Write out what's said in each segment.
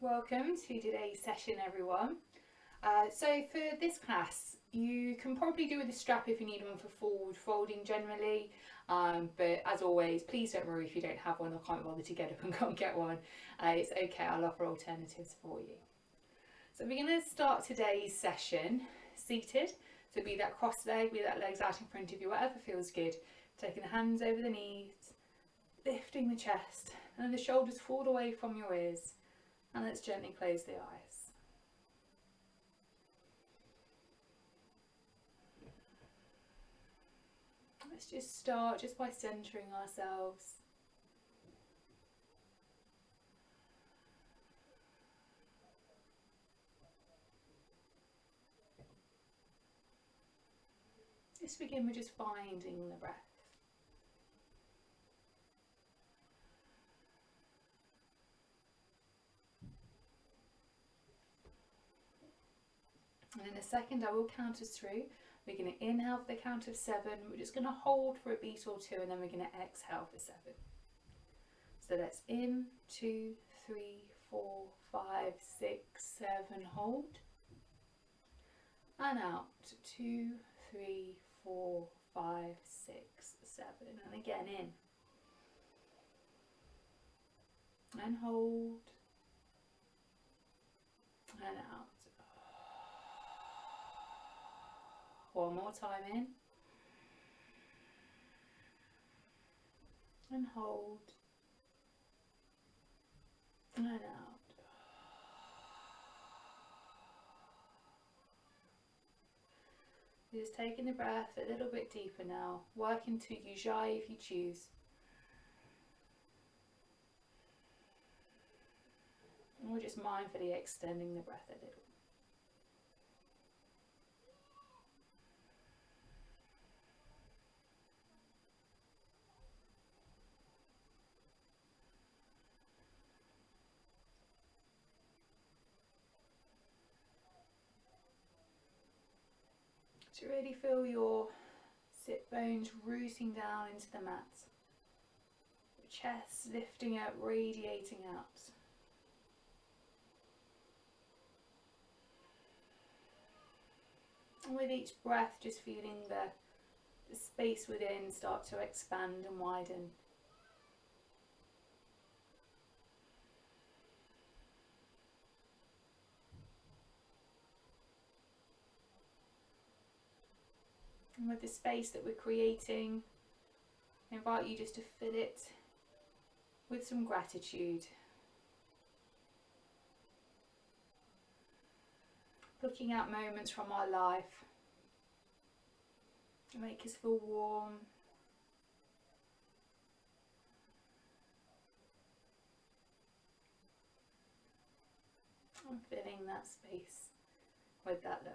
Welcome to today's session, everyone. So for this class, you can probably do with a strap if you need one for forward folding generally, but as always, please don't worry if you don't have one or can't bother to get up and go and get one. It's okay, I'll offer alternatives for you. So we're going to start today's session seated, so be that cross leg, be that legs out in front of you, whatever feels good. Taking the hands over the knees, lifting the chest, and then the shoulders fall away from your ears. And let's gently close the eyes. Let's just start just by centering ourselves. Let's begin with just finding the breath. And in a second I will count us through. We're going to inhale for the count of 7. We're just going to hold for a beat or two, and then we're going to exhale for 7. So that's in, 2, 3, 4, 5, 6, 7, hold. And out, 2, 3, 4, 5, 6, 7. And again in. And hold. And out. One more time in. And hold. And out. Just taking the breath a little bit deeper now. Working to ujjayi if you choose. And we're just mindfully extending the breath a little. To really feel your sit bones rooting down into the mat. Your chest lifting up, radiating out. And with each breath, just feeling the space within start to expand and widen. And with the space that we're creating, I invite you just to fill it with some gratitude. Looking at moments from our life that make us feel warm, and filling that space with that love.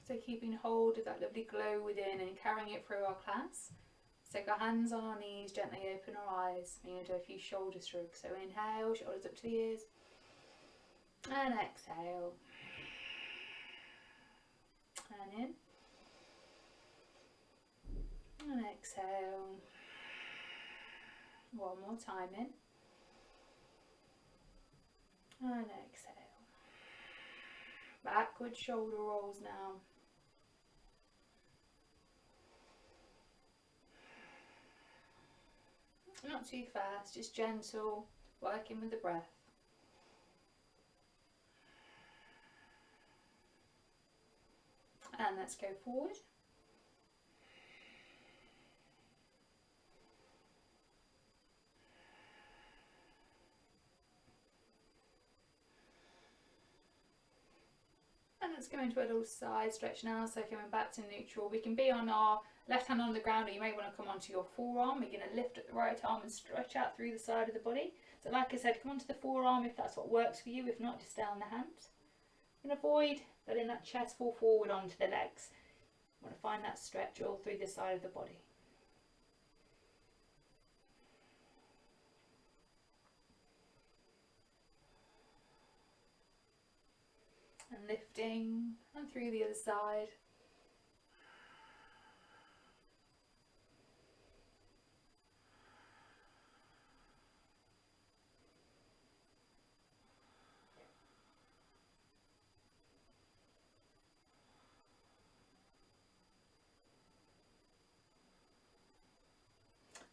So keeping hold of that lovely glow within and carrying it through our class. So take our hands on our knees, gently open our eyes. We're going to do a few shoulder shrugs. So inhale, shoulders up to the ears. And exhale. And in. And exhale. One more time in. And exhale. Backward shoulder rolls now. Not too fast, just gentle, working with the breath. And let's go forward. And let's go into a little side stretch now, so coming back to neutral. We can be on our Left hand on the ground, or you may want to come onto your forearm. You're going to lift at the right arm and stretch out through the side of the body. So like I said, come onto the forearm if that's what works for you. If not, just stay on the hands. And avoid letting that chest fall forward onto the legs. You want to find that stretch all through the side of the body. And lifting, and through the other side.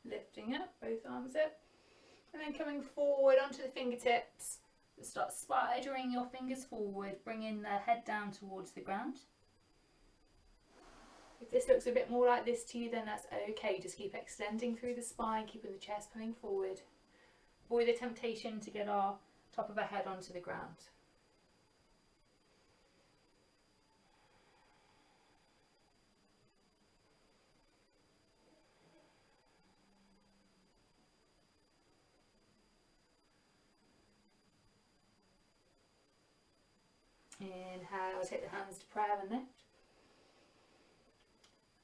Lifting up, both arms up, and then coming forward onto the fingertips. Start spidering your fingers forward, bringing the head down towards the ground. If this looks a bit more like this to you, then that's okay. Just keep extending through the spine, keeping the chest coming forward. Avoid the temptation to get our top of our head onto the ground. Inhale, take the hands to prayer and lift.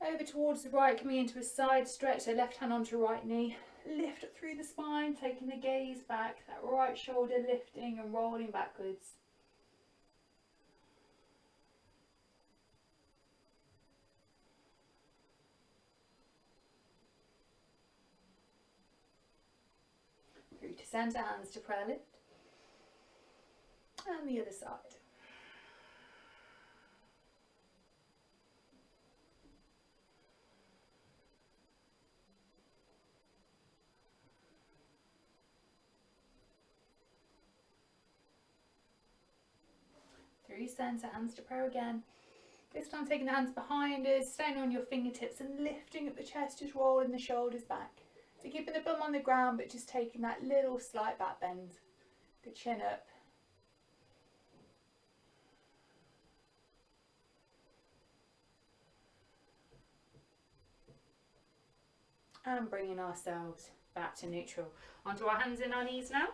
Over towards the right, coming into a side stretch, so left hand onto right knee. Lift up through the spine, taking the gaze back, that right shoulder lifting and rolling backwards. Through to centre, hands to prayer lift. And the other side. Through centre, hands to prayer again. This time taking the hands behind us, staying on your fingertips and lifting up the chest, just rolling the shoulders back. So keeping the bum on the ground, but just taking that little slight back bend. The chin up. And bringing ourselves back to neutral. Onto our hands and our knees now.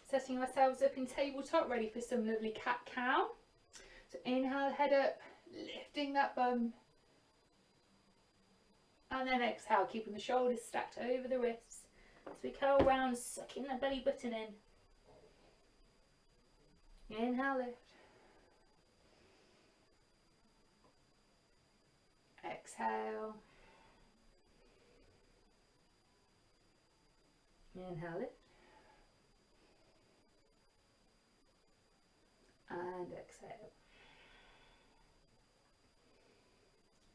Setting ourselves up in tabletop, ready for some lovely cat-cow. So inhale, head up, lifting that bum. And then exhale, keeping the shoulders stacked over the wrists. As we curl round, sucking that belly button in. Inhale, lift. Exhale. Inhale, lift. And exhale.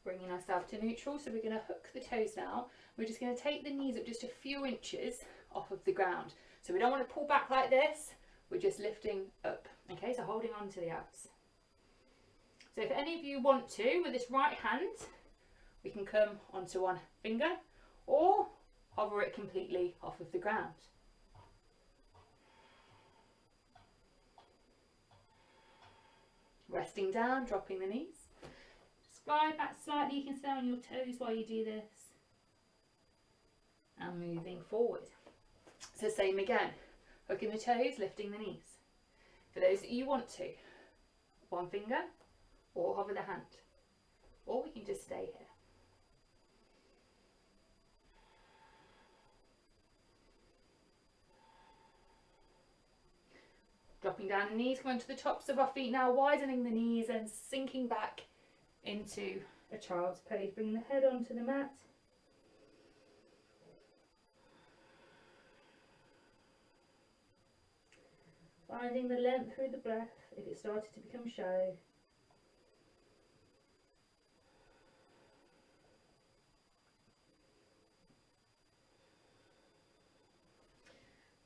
Bringing ourselves to neutral, so we're going to hook the toes now. We're just going to take the knees up just a few inches off of the ground. So we don't want to pull back like this, we're just lifting up. Okay, so holding on to the abs. So if any of you want to, with this right hand, we can come onto one finger or hover it completely off of the ground. Resting down, dropping the knees. Slide back slightly, you can stay on your toes while you do this. And moving forward. So same again, hooking the toes, lifting the knees. For those that you want to, one finger or hover the hand. Or we can just stay here. Dropping down the knees, coming to the tops of our feet now, widening the knees and sinking back into a child's pose. Bringing the head onto the mat. Finding the length through the breath if it started to become shallow.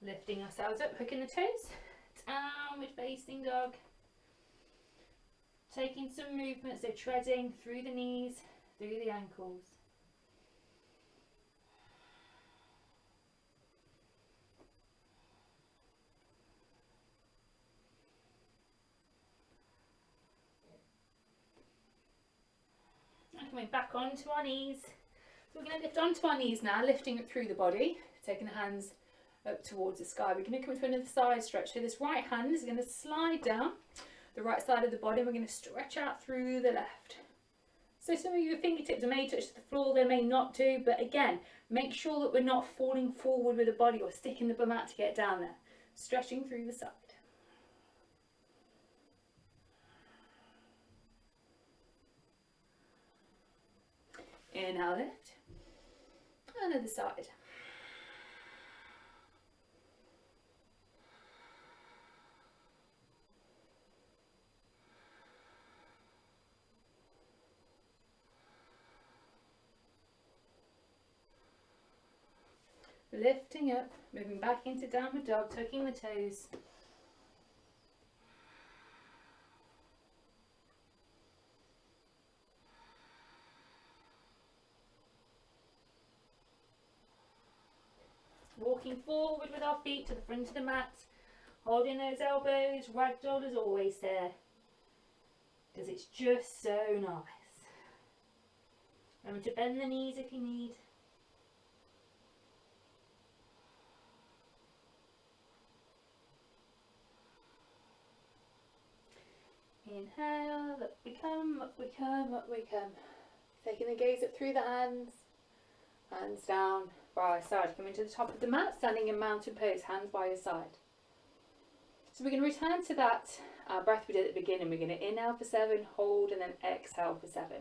Lifting ourselves up, hooking the toes. Downward facing dog. Taking some movement, so treading through the knees, through the ankles. And coming back onto our knees. So we're going to lift onto our knees now, lifting it through the body, taking the hands up towards the sky. We're going to come to another side stretch. So this right hand is going to slide down the right side of the body. We're going to stretch out through the left. So some of your fingertips may touch the floor, they may not do, but again, make sure that we're not falling forward with the body or sticking the bum out to get down there. Stretching through the side. Inhale, lift. Another side. Lifting up, moving back into downward dog, tucking the toes. Walking forward with our feet to the front of the mat, holding those elbows, ragdoll as always there, because it's just so nice. Remember to bend the knees if you need. Inhale, up we come, up we come, up we come. Taking the gaze up through the hands, hands down by our side. Coming to the top of the mat, standing in mountain pose, hands by your side. So we're going to return to that breath we did at the beginning. We're going to inhale for 7, hold, and then exhale for 7.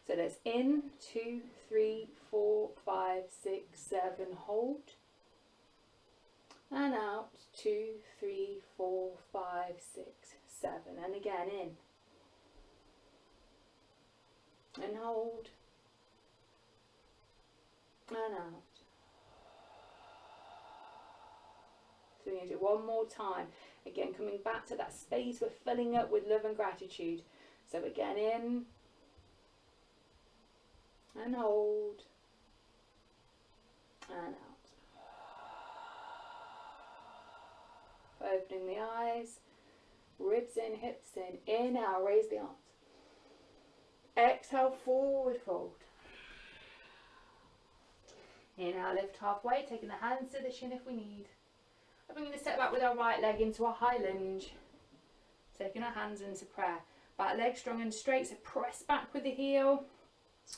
So that's in, 2, 3, 4, 5, 6, 7, hold. And out, 2, 3, 4, 5, 6, 7. And again, in. And hold. And out. So we're going to do one more time. Again, coming back to that space we're filling up with love and gratitude. So again, in. And hold. And out. Opening the eyes, ribs in, hips in. Inhale, raise the arms. Exhale, forward fold. Inhale, lift halfway, taking the hands to the shin if we need. And we're going to step back with our right leg into a high lunge. Taking our hands into prayer. Back leg strong and straight, so press back with the heel.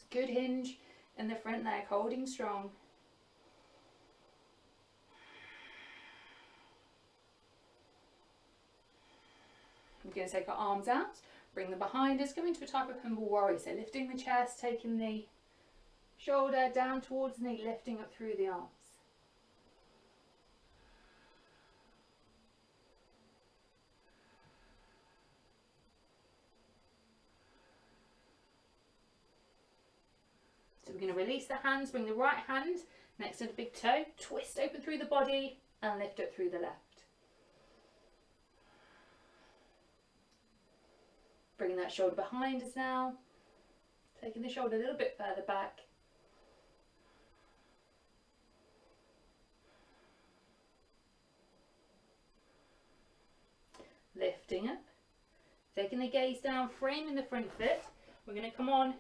Good hinge in the front leg, holding strong. We're going to take our arms out, bring them behind us, go into a type of humble warrior. So lifting the chest, taking the shoulder down towards the knee, lifting up through the arms. So we're going to release the hands, bring the right hand next to the big toe, twist open through the body and lift up through the left. Bringing that shoulder behind us now, taking the shoulder a little bit further back. Lifting up, taking the gaze down, framing the front foot. We're going to come on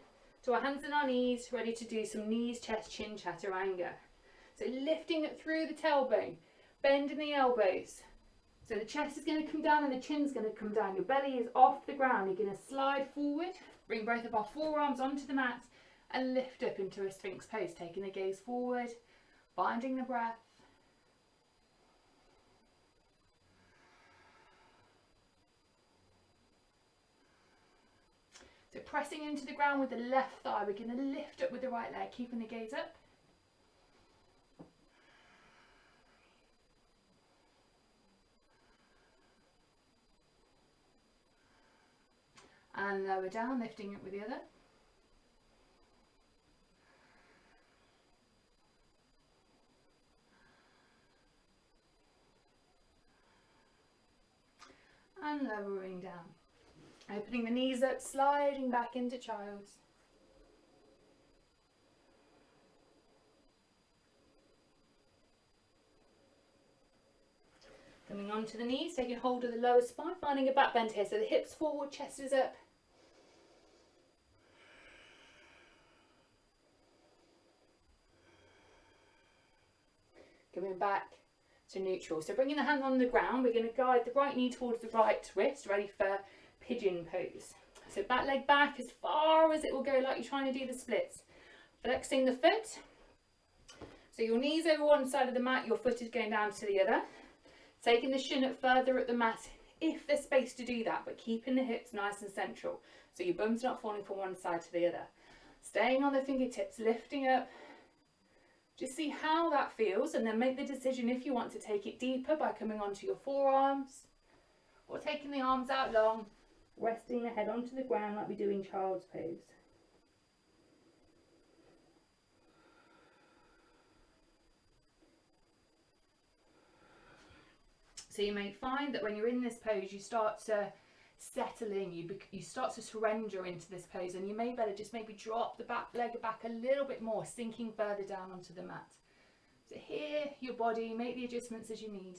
to our hands and our knees, ready to do some knees, chest, chin, chaturanga. So lifting up through the tailbone, bending the elbows. So the chest is going to come down and the chin's going to come down. Your belly is off the ground. You're going to slide forward, bring both of our forearms onto the mat and lift up into a Sphinx pose, taking the gaze forward, finding the breath. So pressing into the ground with the left thigh, we're going to lift up with the right leg, keeping the gaze up. And lower down, lifting it with the other. And lowering down. Opening the knees up, sliding back into child's. Coming onto the knees, taking hold of the lower spine, finding a back bend here. So the hips forward, chest is up. coming back to neutral. So bringing the hand on the ground, we're going to guide the right knee towards the right wrist, ready for pigeon pose. So back leg back as far as it will go, like you're trying to do the splits. Flexing the foot. So your knees over one side of the mat, your foot is going down to the other. Taking the shin up further at the mat if there's space to do that, but keeping the hips nice and central. So your bum's not falling from one side to the other. Staying on the fingertips, lifting up. Just see how that feels and then make the decision if you want to take it deeper by coming onto your forearms or taking the arms out long, resting the head onto the ground like we do in child's pose. So you may find that when you're in this pose, you start to settle in, you start to surrender into this pose, and you may better just maybe drop the back leg back a little bit more, sinking further down onto the mat. So hear your body, make the adjustments as you need.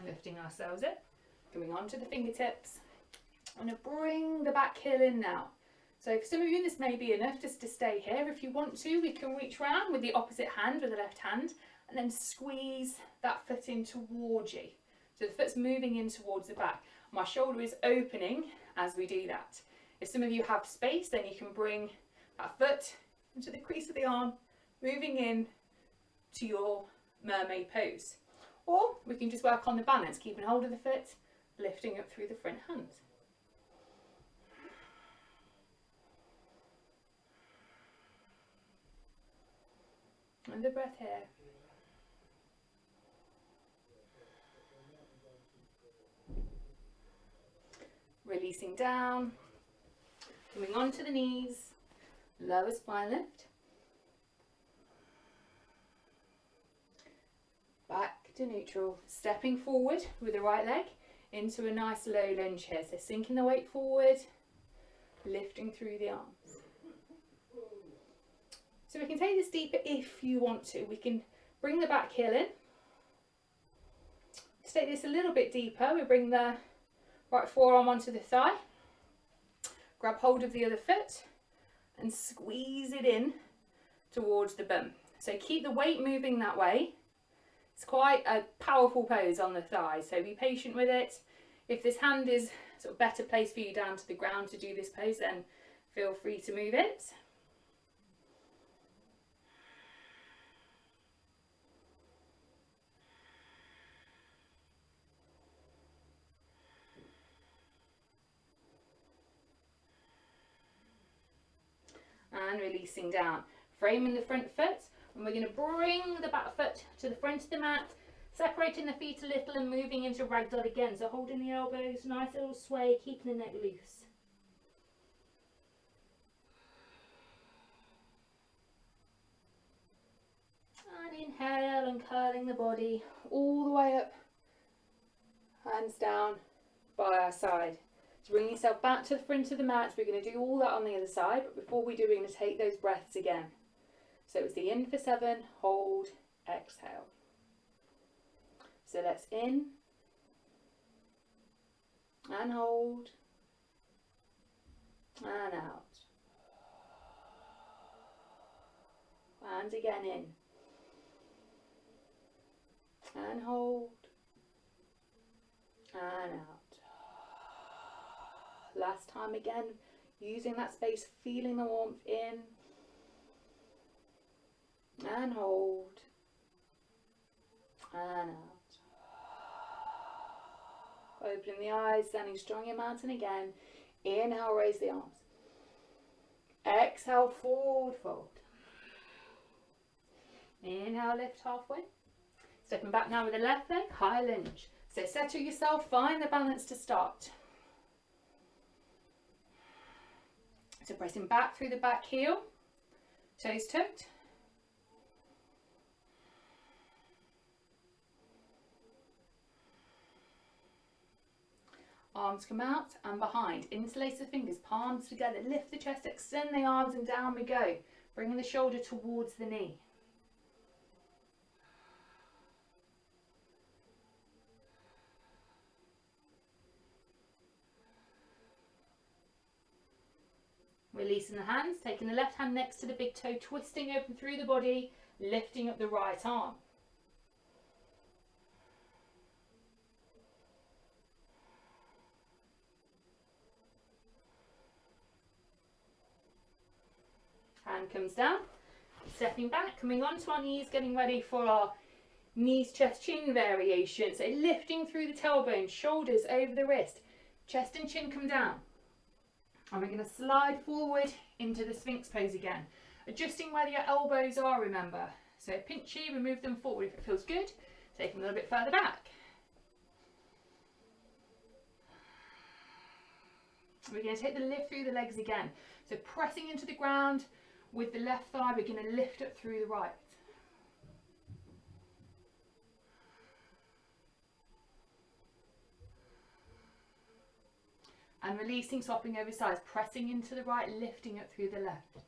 Lifting ourselves up, coming onto the fingertips. I'm going to bring the back heel in now. So for some of you this may be enough just to stay here. If you want to, we can reach round with the opposite hand, with the left hand, and then squeeze that foot in towards you. So the foot's moving in towards the back. My shoulder is opening as we do that. If some of you have space, then you can bring that foot into the crease of the arm, moving in to your mermaid pose. Or we can just work on the balance, keeping hold of the foot, lifting up through the front hand. And the breath here. Releasing down, coming onto the knees, lower spine lift. Back to neutral, stepping forward with the right leg into a nice low lunge here. So sinking the weight forward, lifting through the arms. So we can take this deeper if you want to. We can bring the back heel in. To take this a little bit deeper, we bring the right forearm onto the thigh, grab hold of the other foot and squeeze it in towards the bum. So keep the weight moving that way. It's quite a powerful pose on the thigh, so be patient with it. If this hand is sort of better placed for you down to the ground to do this pose, then feel free to move it. And releasing down, framing the front foot, and we're going to bring the back foot to the front of the mat, separating the feet a little and moving into ragdoll again. So holding the elbows, nice little sway, keeping the neck loose. And inhale and curling the body all the way up, hands down by our side. So bring yourself back to the front of the mat. We're going to do all that on the other side, but before we do, we're going to take those breaths again. So it's the in for 7, hold, exhale. So let's in and hold and out. And again in and hold and out. Last time again, using that space, feeling the warmth in and hold and out. Opening the eyes, standing strong in your mountain again. Inhale, raise the arms. Exhale, forward fold. Inhale, lift halfway. Stepping back now with the left leg, high lunge. So settle yourself, find the balance to start. So pressing back through the back heel, toes tucked. Arms come out and behind. Interlace the fingers, palms together. Lift the chest, extend the arms and down we go. Bringing the shoulder towards the knee. Releasing the hands, taking the left hand next to the big toe, twisting open through the body, lifting up the right arm. Hand comes down, stepping back, coming onto our knees, getting ready for our knees, chest, chin variation. So lifting through the tailbone, shoulders over the wrist, chest and chin come down. And we're going to slide forward into the Sphinx pose again. Adjusting where your elbows are, remember. So pinchy, remove them forward if it feels good. Take them a little bit further back. We're going to take the lift through the legs again. So pressing into the ground with the left thigh, we're going to lift up through the right. And releasing, swapping over sides, pressing into the right, lifting up through the left.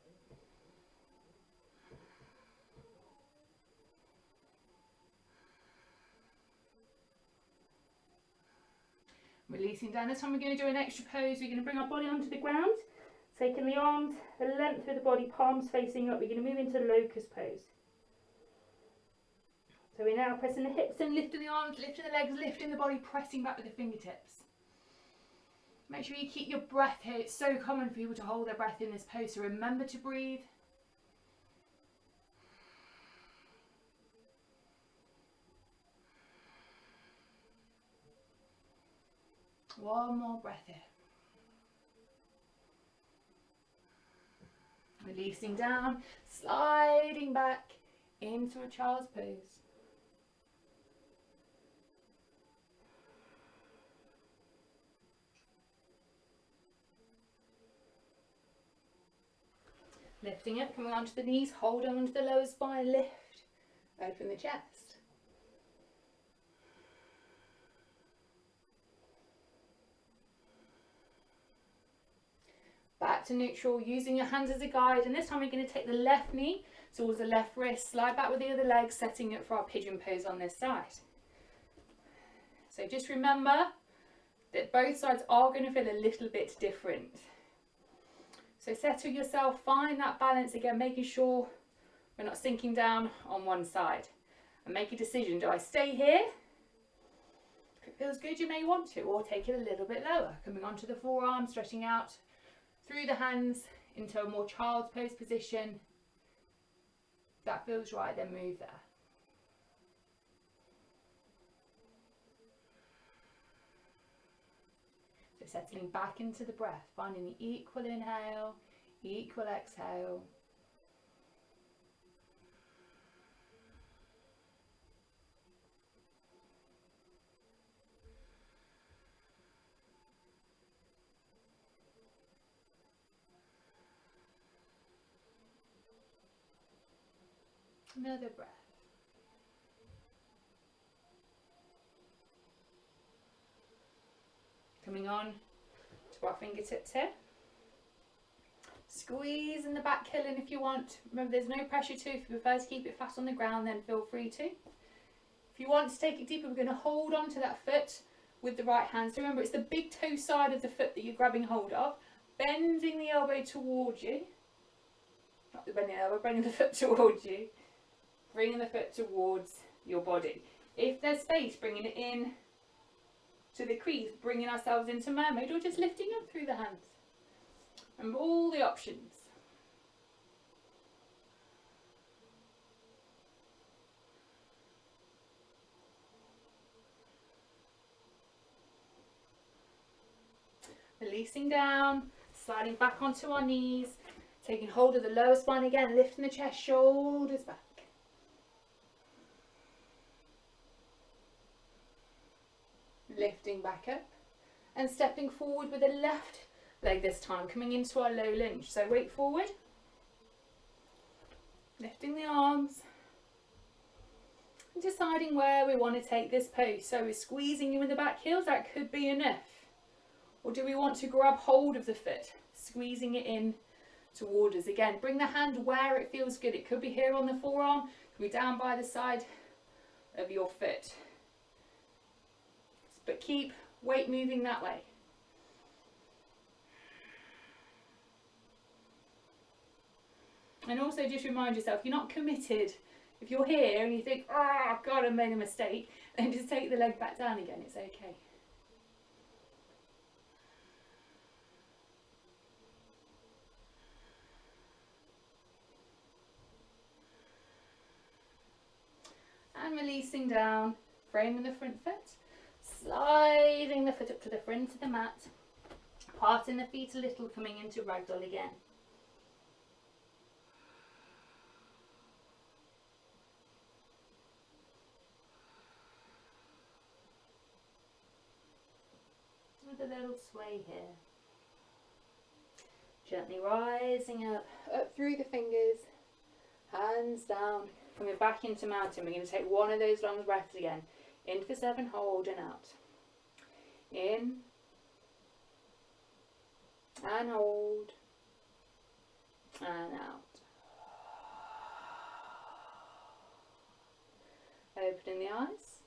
Releasing down. This time we're going to do an extra pose. We're going to bring our body onto the ground, taking the arms, the length of the body, palms facing up. We're going to move into the locust pose. So we're now pressing the hips and lifting the arms, lifting the legs, lifting the body, pressing back with the fingertips. Make sure you keep your breath here. It's so common for people to hold their breath in this pose, so remember to breathe. One more breath here. Releasing down, sliding back into a child's pose. Lifting up, coming onto the knees, holding onto the lower spine, lift, open the chest. Back to neutral, using your hands as a guide, and this time we're going to take the left knee towards the left wrist, slide back with the other leg, setting it for our pigeon pose on this side. So just remember that both sides are going to feel a little bit different. So settle yourself, find that balance again, making sure we're not sinking down on one side. And make a decision, do I stay here? If it feels good, you may want to, or take it a little bit lower. Coming onto the forearm, stretching out through the hands into a more child's pose position. If that feels right, then move there. So settling back into the breath, finding the equal inhale, equal exhale. Another breath. Coming on to our fingertips here. Squeeze in the back heel in if you want. Remember, there's no pressure to. If you prefer to keep it flat on the ground, then feel free to. If you want to take it deeper, we're going to hold on to that foot with the right hand. So remember, it's the big toe side of the foot that you're grabbing hold of. Bending the elbow towards you. Not the bending elbow, bringing the foot towards you. Bringing the foot towards your body. If there's space, bringing it in to the crease, bringing ourselves into mermaid, or just lifting up through the hands. And all the options. Releasing down, sliding back onto our knees, taking hold of the lower spine again, lifting the chest, shoulders back. Lifting back up and stepping forward with the left leg this time, coming into our low lunge. So weight forward, lifting the arms and deciding where we want to take this pose. So we're squeezing you in the back heels, that could be enough. Or do we want to grab hold of the foot, squeezing it in toward us? Again, bring the hand where it feels good. It could be here on the forearm, it could be down by the side of your foot. But keep weight moving that way. And also just remind yourself, you're not committed. If you're here and you think, oh God, I made a mistake, then just take the leg back down again. It's okay. And releasing down, framing the front foot, sliding the foot up to the front of the mat, parting the feet a little, coming into ragdoll again. With a little sway here. Gently rising up through the fingers, hands down, coming back into mountain. We're going to take one of those long breaths again. In for 7, hold and out. In and hold and out. Opening the eyes.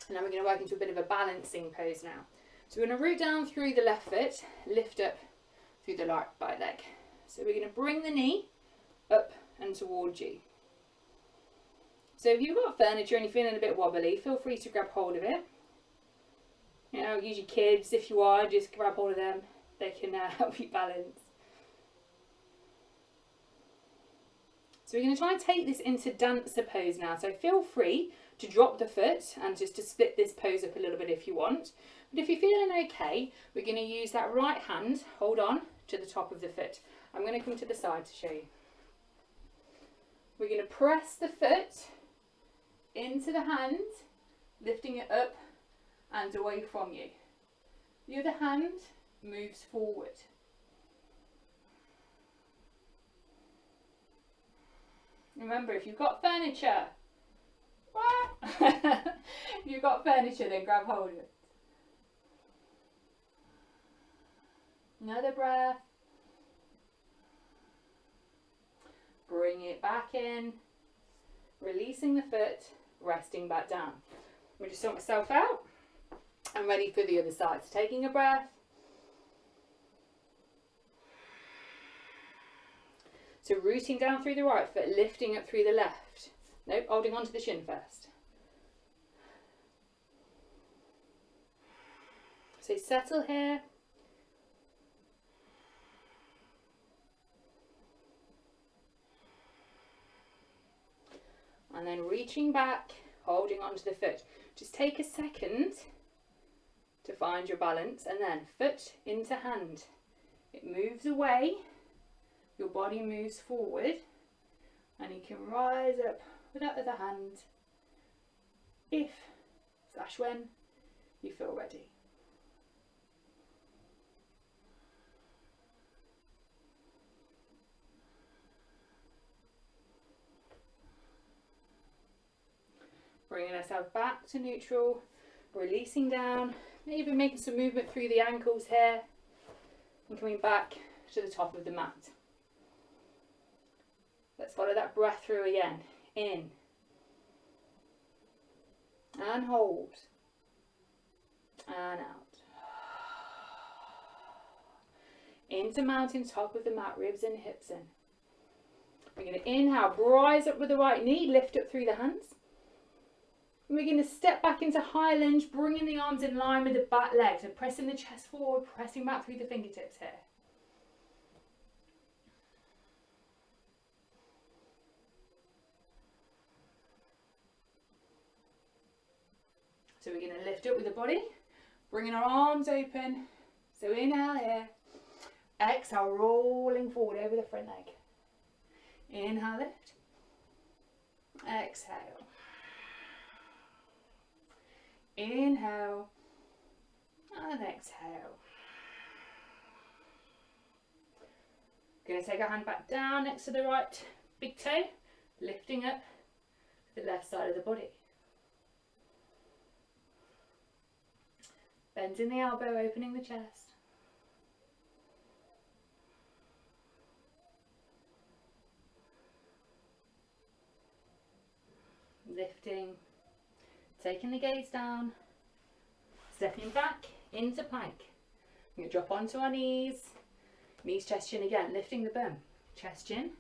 And now we're going to work into a bit of a balancing pose now. So we're going to root down through the left foot, lift up through the right leg. So we're going to bring the knee up and towards you. So if you've got furniture and you're feeling a bit wobbly, feel free to grab hold of it. You know, use your kids if you are, just grab hold of them. They can help you balance. So we're going to try and take this into dancer pose now. So feel free to drop the foot and just to split this pose up a little bit if you want. But if you're feeling okay, we're going to use that right hand, hold on to the top of the foot. I'm going to come to the side to show you. We're going to press the foot into the hand, lifting it up and away from you. The other hand moves forward. Remember, if you've got furniture, if you've got furniture, then grab hold of it. Another breath. Bring it back in, releasing the foot, resting back down. I'm going to sort myself out. I'm ready for the other side. So taking a breath. So rooting down through the right foot, lifting up through the left. Nope, holding on to the shin first. So settle here. And then reaching back, holding onto the foot. Just take a second to find your balance, and then foot into hand. It moves away, your body moves forward, and you can rise up with that other hand if/when you feel ready. Bringing ourselves back to neutral, releasing down, maybe making some movement through the ankles here, and coming back to the top of the mat. Let's follow that breath through again. In. And hold. And out. Into mountain, top of the mat, ribs and hips in. We're going to inhale, rise up with the right knee, lift up through the hands. And we're going to step back into high lunge, bringing the arms in line with the back leg. So pressing the chest forward, pressing back through the fingertips here. So we're going to lift up with the body, bringing our arms open. So inhale here. Exhale, rolling forward over the front leg. Inhale, lift. Exhale. Inhale and exhale. Going to take our hand back down next to the right big toe, lifting up the left side of the body. Bending the elbow, opening the chest. Lifting, taking the gaze down, stepping back into plank. We're going to drop onto our knees, chest, chin again, lifting the bum, chest, chin.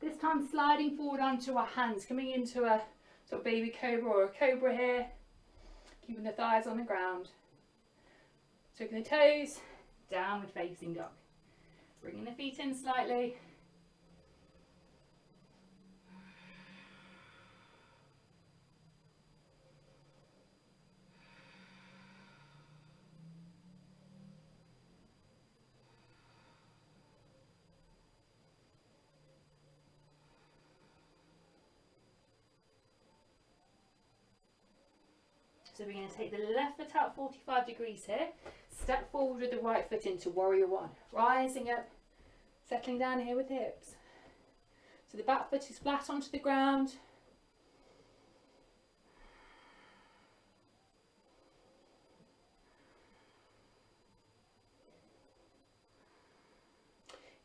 This time sliding forward onto our hands, coming into a sort of baby cobra or a cobra here, keeping the thighs on the ground. Tucking the toes, downward facing dog. Bringing the feet in slightly. So we're going to take the left foot out 45 degrees here. Step forward with the right foot into warrior one. Rising up, settling down here with the hips. So the back foot is flat onto the ground.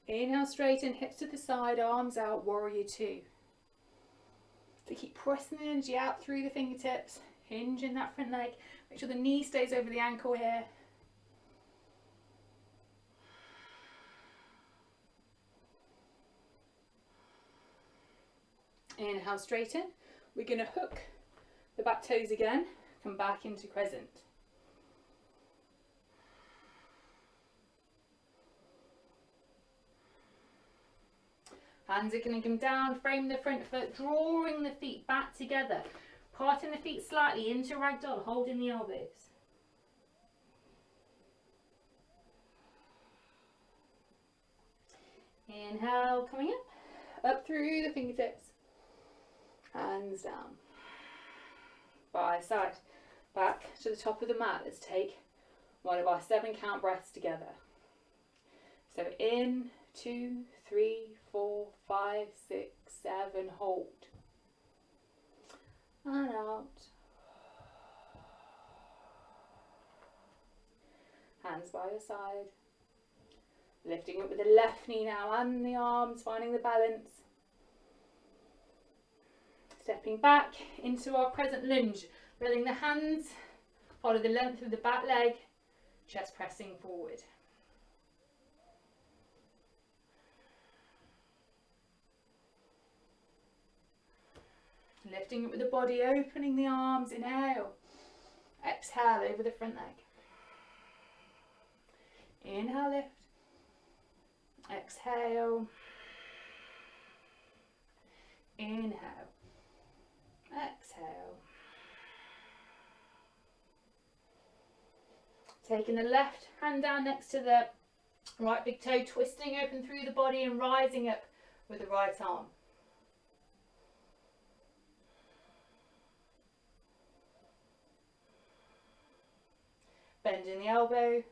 Inhale, straighten, hips to the side, arms out, warrior two. So keep pressing the energy out through the fingertips. Hinge in that front leg. Make sure the knee stays over the ankle here. Inhale, straighten. We're going to hook the back toes again. Come back into crescent. Hands are going to come down, frame the front foot, drawing the feet back together. Parting the feet slightly into ragdoll, holding the elbows. Inhale, coming up through the fingertips. Hands down. By side, back to the top of the mat. Let's take one of our 7 count breaths together. So in, 2, 3, 4, 5, 6, 7, hold. And out. Hands by your side. Lifting up with the left knee now and the arms, finding the balance. Stepping back into our crescent lunge. Letting the hands follow the length of the back leg, chest pressing forward. Lifting up with the body, opening the arms, inhale. Exhale over the front leg. Inhale, lift. Exhale. Inhale. Exhale. Taking the left hand down next to the right big toe, twisting open through the body and rising up with the right arm. Bending the elbow.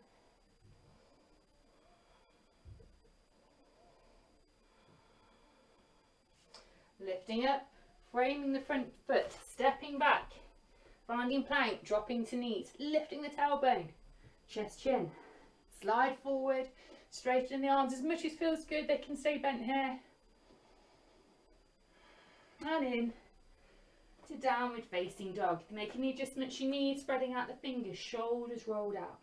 Lifting up, framing the front foot, stepping back, finding plank, dropping to knees, lifting the tailbone, chest, chin. Slide forward, straighten the arms as much as feels good, they can stay bent here. And in to downward facing dog. Making the adjustments you need, spreading out the fingers, shoulders rolled out.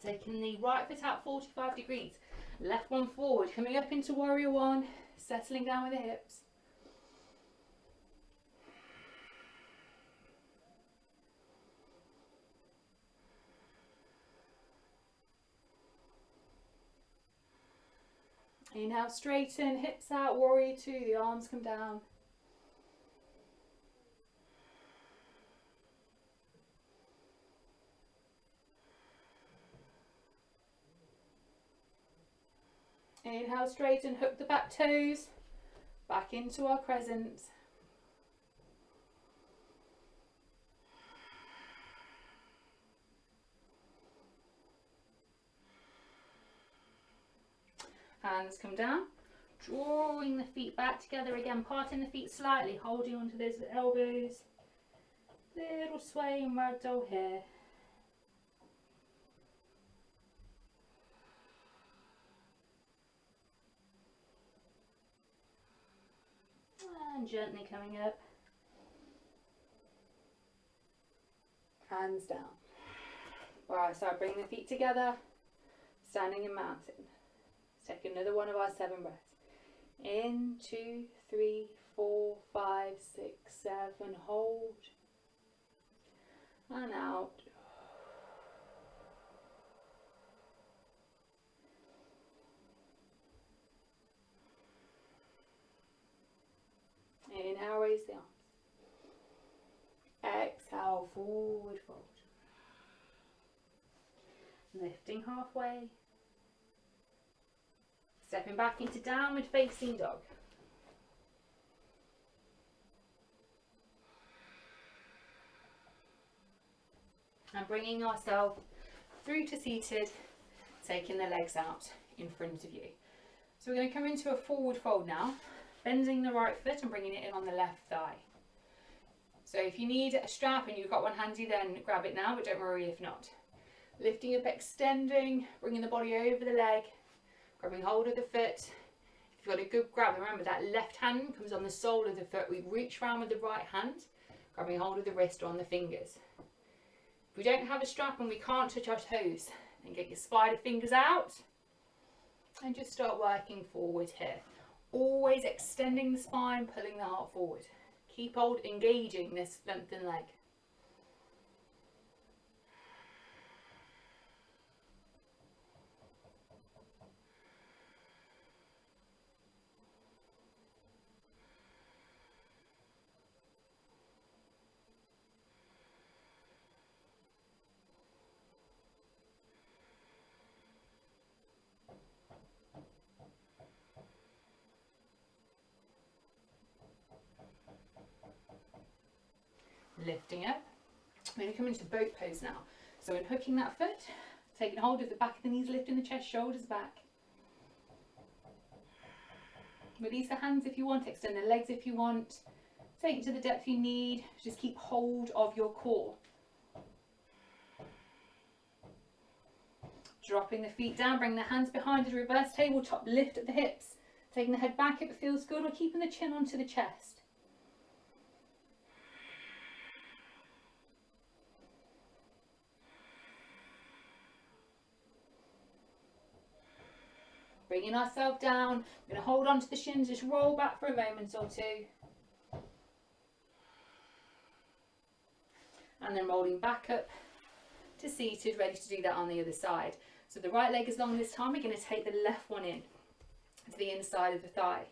Taking the right foot out 45 degrees, left one forward, coming up into warrior one, settling down with the hips. Inhale, straighten, hips out, warrior two, the arms come down. Inhale, straighten, hook the back toes, back into our crescent. Hands come down, Drawing the feet back together again, parting the feet slightly, holding onto those elbows. Little swaying ragdoll here. And gently coming up. Hands down. Right, so I bring the feet together, standing in mountain. Let's take another one of our 7 breaths. In, 2, 3, 4, 5, 6, 7, hold. And out. Inhale, raise the arms. Exhale, forward fold. Lifting halfway. Stepping back into downward facing dog. And bringing ourselves through to seated, taking the legs out in front of you. So we're going to come into a forward fold now, bending the right foot and bringing it in on the left thigh. So if you need a strap and you've got one handy, then grab it now, but don't worry if not. Lifting up, extending, bringing the body over the leg, grabbing hold of the foot. If you've got a good grab, remember that left hand comes on the sole of the foot. We reach around with the right hand, grabbing hold of the wrist or on the fingers. If we don't have a strap and we can't touch our toes, then get your spider fingers out and just start working forward here. Always extending the spine, pulling the heart forward. Keep engaging this lengthened leg. Lifting up. We're going to come into boat pose now. So unhooking that foot, taking hold of the back of the knees, lifting the chest, shoulders back. Release the hands if you want, extend the legs if you want. Take it to the depth you need. Just keep hold of your core. Dropping the feet down, bring the hands behind us, reverse tabletop, lift at the hips. Taking the head back if it feels good, or keeping the chin onto the chest. Bringing ourselves down, we're going to hold on to the shins, just roll back for a moment or two. And then rolling back up to seated, ready to do that on the other side. So the right leg is long this time, we're going to take the left one in to the inside of the thigh.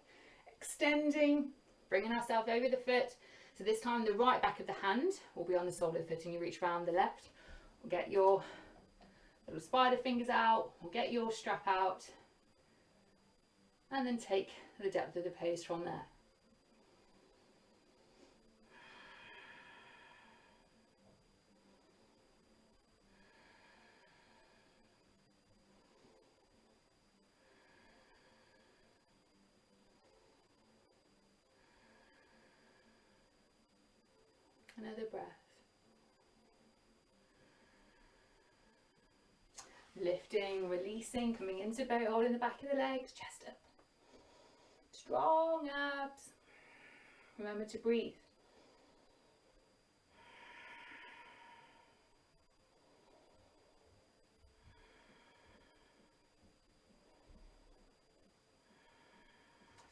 Extending, bringing ourselves over the foot. So this time the right back of the hand will be on the sole of the foot and you reach round the left. We'll get your little spider fingers out, we'll get your strap out. And then take the depth of the pose from there. Another breath. Lifting, releasing, coming into boat, holding the back of the legs, chest up. Strong abs. Remember to breathe.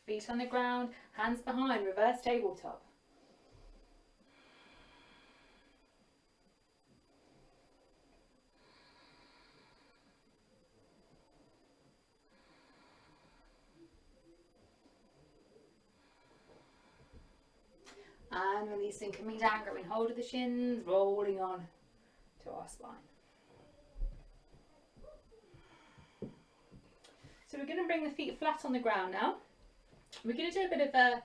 Feet on the ground, hands behind, reverse tabletop. And releasing, coming down, grabbing hold of the shins, rolling on to our spine. So we're going to bring the feet flat on the ground now. We're going to do a bit of a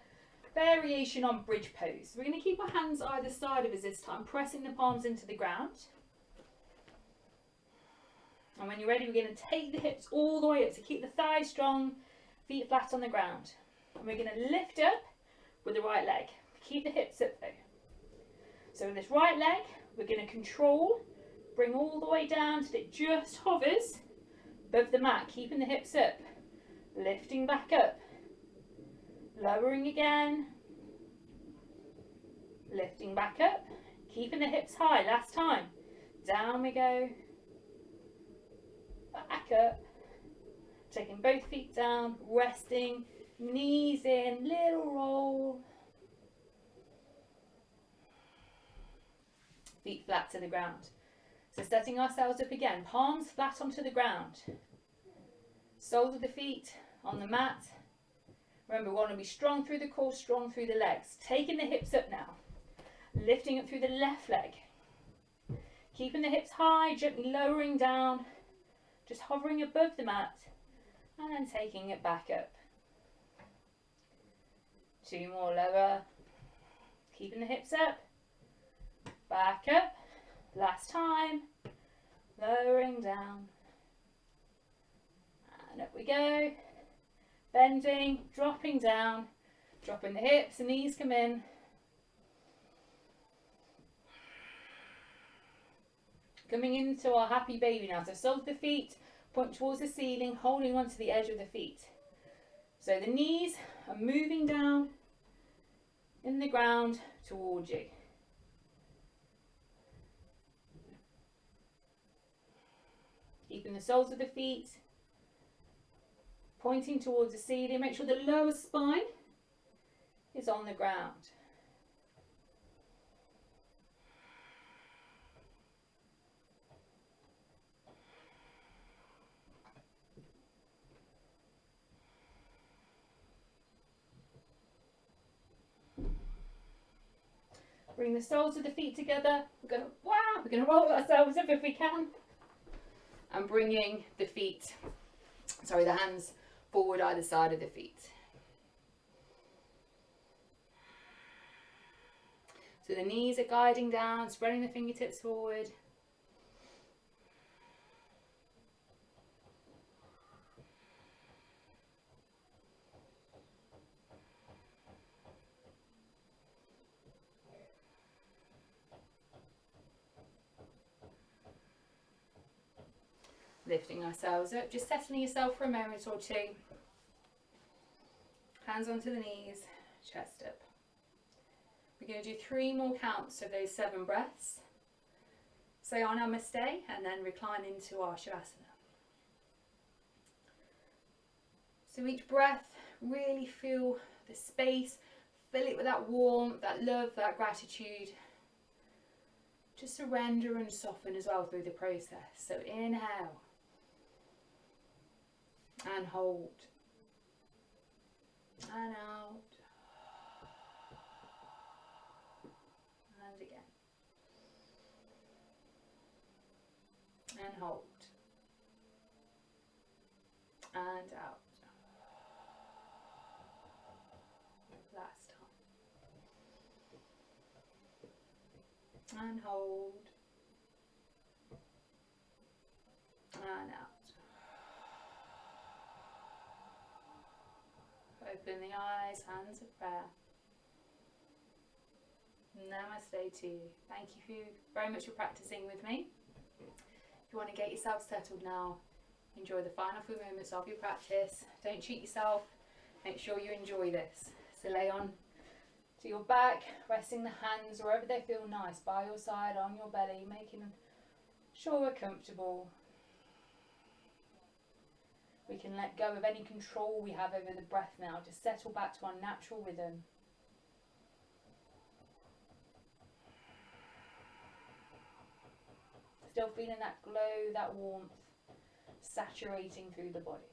variation on bridge pose. We're going to keep our hands either side of us this time, pressing the palms into the ground. And when you're ready, we're going to take the hips all the way up to keep the thighs strong feet flat on the ground. And we're going to lift up with the right leg. Keep the hips up though. So with this right leg, we're going to control, bring all the way down till it just hovers above the mat, keeping the hips up, lifting back up, lowering again, lifting back up, keeping the hips high. Last time, down we go, back up, taking both feet down, resting, knees in, little roll, feet flat to the ground. So setting ourselves up again, palms flat onto the ground, soles of the feet on the mat. Remember, we want to be strong through the core, strong through the legs. Taking the hips up now, lifting up through the left leg, keeping the hips high, gently lowering down, just hovering above the mat, and then taking it back up. 2 more, lower, keeping the hips up, back up, last time, lowering down, and up we go, bending, dropping down, dropping the hips, the knees come in, coming into our happy baby now. So soles of the feet point towards the ceiling, holding onto the edge of the feet. So the knees are moving down in the ground towards you. Keeping the soles of the feet pointing towards the ceiling. Make sure the lower spine is on the ground. Bring the soles of the feet together. We're going to roll ourselves up if we can. And bringing the hands forward either side of the feet. So the knees are guiding down, spreading the fingertips forward. Lifting ourselves up, just settling yourself for a moment or two. Hands onto the knees, chest up. We're going to do 3 more counts of those 7 breaths. Say our Namaste and then recline into our Shavasana. So each breath, really feel the space, fill it with that warmth, that love, that gratitude. Just surrender and soften as well through the process. So inhale. And hold, and out, and again, and hold, and out, last time, and hold, and out. Open the eyes, hands of prayer. Namaste to you. Thank you very much for practicing with me. If you want to get yourself settled now, enjoy the final few moments of your practice. Don't cheat yourself. Make sure you enjoy this. So lay on to your back, resting the hands wherever they feel nice, by your side, on your belly, making sure we're comfortable. We can let go of any control we have over the breath now. Just settle back to our natural rhythm. Still feeling that glow, that warmth, saturating through the body.